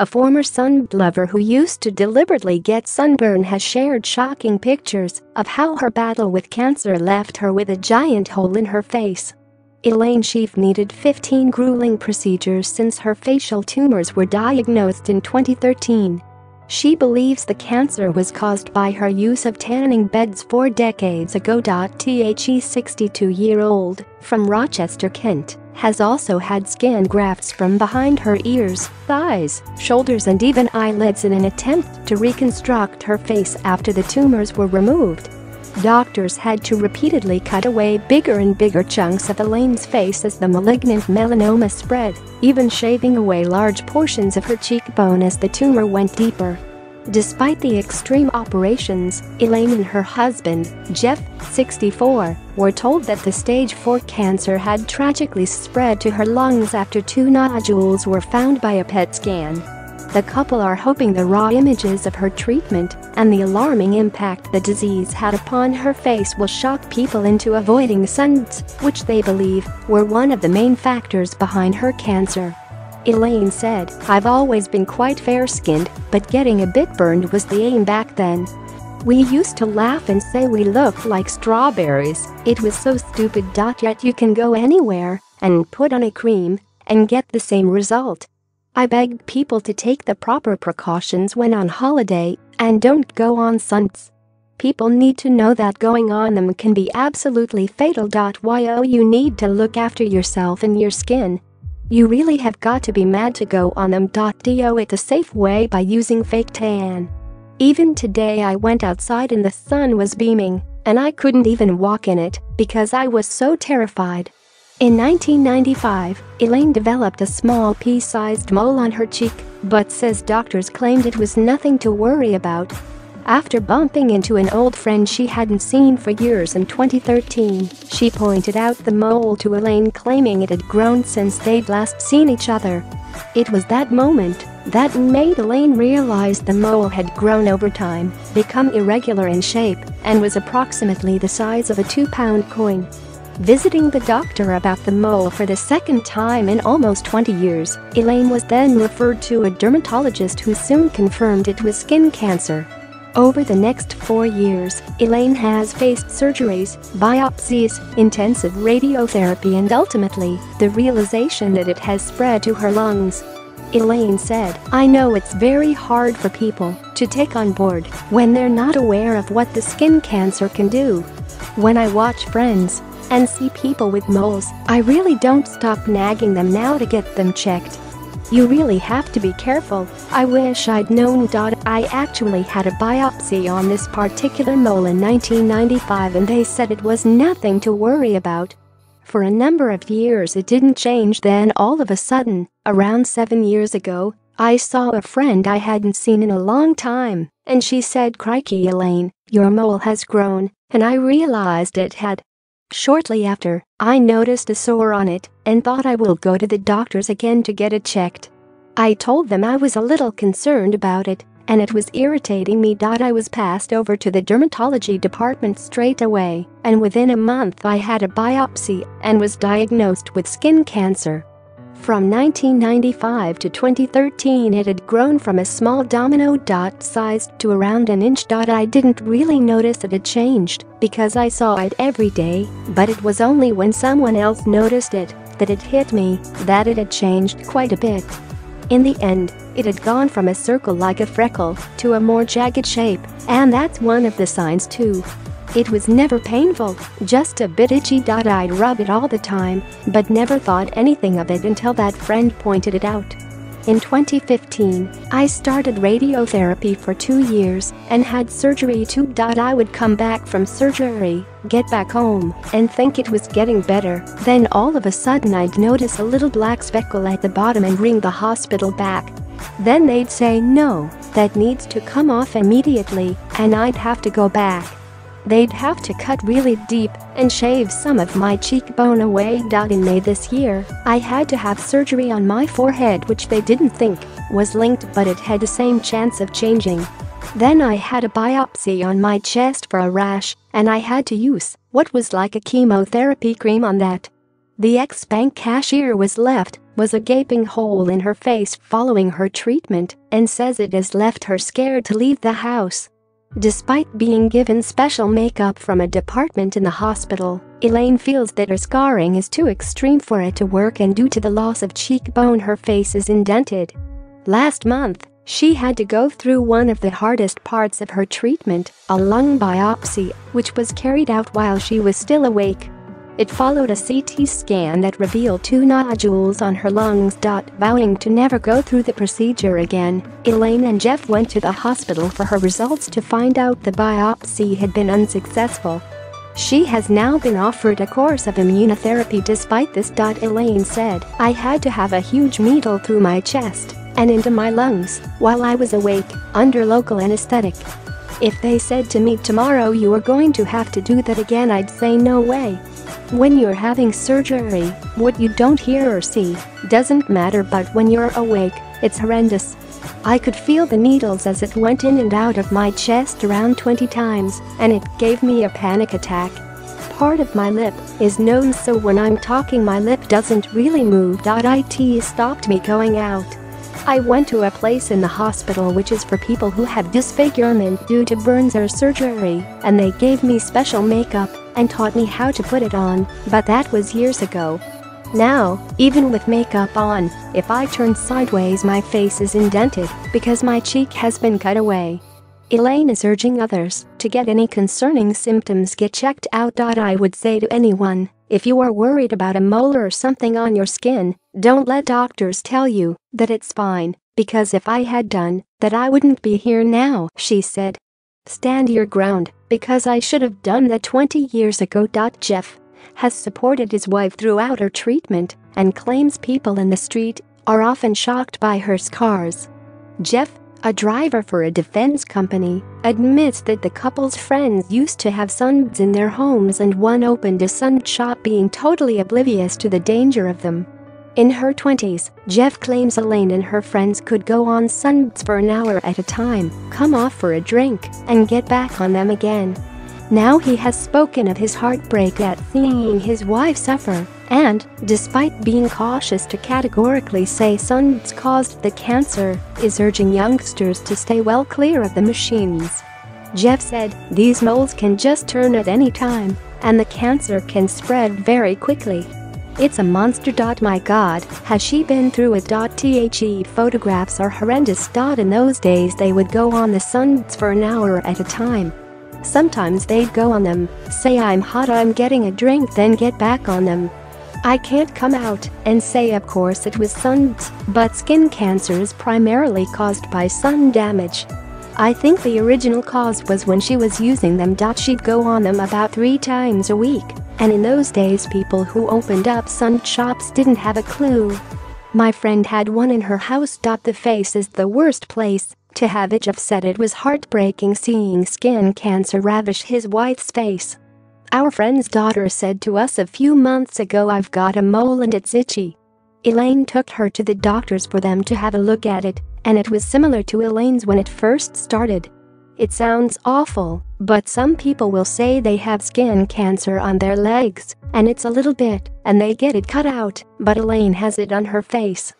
A former sunbed lover who used to deliberately get sunburn has shared shocking pictures of how her battle with cancer left her with a giant hole in her face. Elaine Sheaf needed 15 grueling procedures since her facial tumors were diagnosed in 2013. She believes the cancer was caused by her use of tanning beds 4 decades ago. The 62-year-old, from Rochester, Kent, has also had skin grafts from behind her ears, thighs, shoulders and even eyelids in an attempt to reconstruct her face after the tumors were removed. Doctors had to repeatedly cut away bigger and bigger chunks of Elaine's face as the malignant melanoma spread, even shaving away large portions of her cheekbone as the tumor went deeper. Despite the extreme operations, Elaine and her husband, Jeff, 64, were told that the stage 4 cancer had tragically spread to her lungs after 2 nodules were found by a PET scan. The couple are hoping the raw images of her treatment and the alarming impact the disease had upon her face will shock people into avoiding sunbeds, which they believe were one of the main factors behind her cancer. Elaine said, "I've always been quite fair-skinned, but getting a bit burned was the aim back then. We used to laugh and say we looked like strawberries, it was so stupid. Yet you can go anywhere and put on a cream and get the same result. I begged people to take the proper precautions when on holiday and don't go on sunbeds. People need to know that going on them can be absolutely fatal. You need to look after yourself and your skin. You really have got to be mad to go on them. Do it the safe way by using fake tan. Even today I went outside and the sun was beaming, and I couldn't even walk in it because I was so terrified." In 1995, Elaine developed a small pea-sized mole on her cheek, but says doctors claimed it was nothing to worry about. After bumping into an old friend she hadn't seen for years in 2013, she pointed out the mole to Elaine, claiming it had grown since they'd last seen each other. It was that moment that made Elaine realize the mole had grown over time, become irregular in shape, and was approximately the size of a 2-pound coin. Visiting the doctor about the mole for the second time in almost 20 years, Elaine was then referred to a dermatologist who soon confirmed it was skin cancer. Over the next 4 years, Elaine has faced surgeries, biopsies, intensive radiotherapy and ultimately, the realization that it has spread to her lungs. Elaine said, "I know it's very hard for people to take on board when they're not aware of what the skin cancer can do. When I watch friends and see people with moles, I really don't stop nagging them now to get them checked. You really have to be careful. I wish I'd known. I actually had a biopsy on this particular mole in 1995 and they said it was nothing to worry about. For a number of years it didn't change, then all of a sudden, around 7 years ago, I saw a friend I hadn't seen in a long time, and she said, 'Crikey, Elaine, your mole has grown,' and I realized it had. Shortly after, I noticed a sore on it and thought I will go to the doctors again to get it checked. I told them I was a little concerned about it and it was irritating me. I was passed over to the dermatology department straight away, and within a month I had a biopsy and was diagnosed with skin cancer. From 1995 to 2013 it had grown from a small domino sized to around an inch. I didn't really notice it had changed because I saw it every day, but it was only when someone else noticed it that it hit me that it had changed quite a bit. In the end, it had gone from a circle like a freckle to a more jagged shape, and that's one of the signs too. It was never painful, just a bit itchy. I'd rub it all the time, but never thought anything of it until that friend pointed it out. In 2015, I started radiotherapy for 2 years and had surgery too. I would come back from surgery, get back home, and think it was getting better. Then all of a sudden I'd notice a little black speckle at the bottom and ring the hospital back. Then they'd say, "No, that needs to come off immediately," and I'd have to go back. They'd have to cut really deep and shave some of my cheekbone away. In May this year, I had to have surgery on my forehead, which they didn't think was linked, but it had the same chance of changing. Then I had a biopsy on my chest for a rash, and I had to use what was like a chemotherapy cream on that. The ex-bank cashier was a gaping hole in her face following her treatment and says it has left her scared to leave the house. Despite being given special makeup from a department in the hospital, Elaine feels that her scarring is too extreme for it to work, and due to the loss of cheekbone her face is indented. Last month, she had to go through one of the hardest parts of her treatment, a lung biopsy, which was carried out while she was still awake. It followed a CT scan that revealed 2 nodules on her lungs. Vowing to never go through the procedure again, Elaine and Jeff went to the hospital for her results to find out the biopsy had been unsuccessful. She has now been offered a course of immunotherapy despite this. Elaine said, "I had to have a huge needle through my chest and into my lungs while I was awake, under local anesthetic. If they said to me tomorrow you are going to have to do that again, I'd say no way. When you're having surgery, what you don't hear or see doesn't matter, but when you're awake, it's horrendous. I could feel the needles as it went in and out of my chest around 20 times, and it gave me a panic attack. Part of my lip is known, so when I'm talking my lip doesn't really move. It stopped me going out. I went to a place in the hospital which is for people who have disfigurement due to burns or surgery, and they gave me special makeup and taught me how to put it on, but that was years ago. Now, even with makeup on, if I turn sideways my face is indented because my cheek has been cut away." Elaine is urging others to get any concerning symptoms get checked out. "I would say to anyone, if you are worried about a mole or something on your skin, don't let doctors tell you that it's fine, because if I had done that I wouldn't be here now," she said. "Stand your ground, because I should have done that 20 years ago." Jeff has supported his wife throughout her treatment and claims people in the street are often shocked by her scars. Jeff, a driver for a defense company, admits that the couple's friends used to have sunbeds in their homes, and one opened a sun shop, being totally oblivious to the danger of them. In her 20s, Jeff claims Elaine and her friends could go on sunbeds for an hour at a time, come off for a drink, and get back on them again. Now he has spoken of his heartbreak at seeing his wife suffer, and, despite being cautious to categorically say sunbeds caused the cancer, is urging youngsters to stay well clear of the machines. Jeff said, "These moles can just turn at any time, and the cancer can spread very quickly. It's a monster. My God, has she been through it? The photographs are horrendous. In those days they would go on the sunbeds for an hour at a time. Sometimes they'd go on them, say I'm hot, I'm getting a drink, then get back on them. I can't come out and say of course it was sunbeds, but skin cancer is primarily caused by sun damage. I think the original cause was when she was using them. She'd go on them about 3 times a week, and in those days people who opened up sun shops didn't have a clue. My friend had one in her house. The face is the worst place to have it. Jeff said it was heartbreaking seeing skin cancer ravish his wife's face. Our friend's daughter said to us a few months ago, "I've got a mole and it's itchy." Elaine took her to the doctors for them to have a look at it, and it was similar to Elaine's when it first started. It sounds awful, but some people will say they have skin cancer on their legs, and it's a little bit, and they get it cut out, but Elaine has it on her face.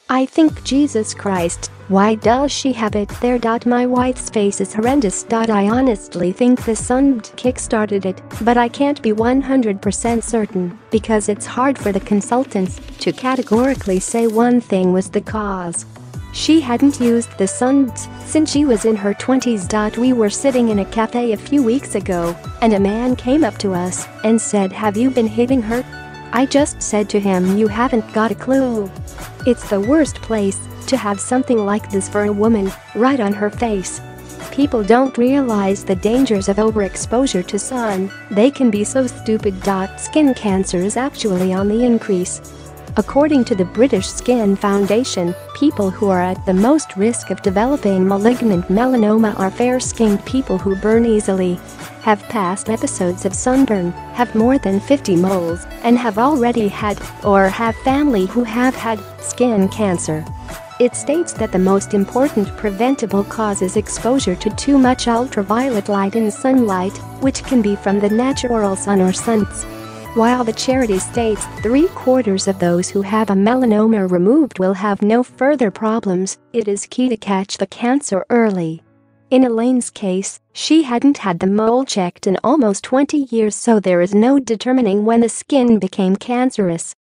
I think, Jesus Christ, why does she have it there? My wife's face is horrendous. I honestly think the sunbed kick-started it, but I can't be 100% certain because it's hard for the consultants to categorically say one thing was the cause. She hadn't used the sunbeds since she was in her 20s. We were sitting in a cafe a few weeks ago, and a man came up to us and said, "Have you been hitting her?" I just said to him, "You haven't got a clue." It's the worst place to have something like this for a woman, right on her face. People don't realize the dangers of overexposure to sun. They can be so stupid. Skin cancer is actually on the increase. According to the British Skin Foundation, people who are at the most risk of developing malignant melanoma are fair-skinned people who burn easily, have past episodes of sunburn, have more than 50 moles, and have already had or have family who have had skin cancer. It states that the most important preventable cause is exposure to too much ultraviolet light in sunlight, which can be from the natural sun or suns. While the charity states 3/4 of those who have a melanoma removed will have no further problems, it is key to catch the cancer early. In Elaine's case, she hadn't had the mole checked in almost 20 years, so there is no determining when the skin became cancerous.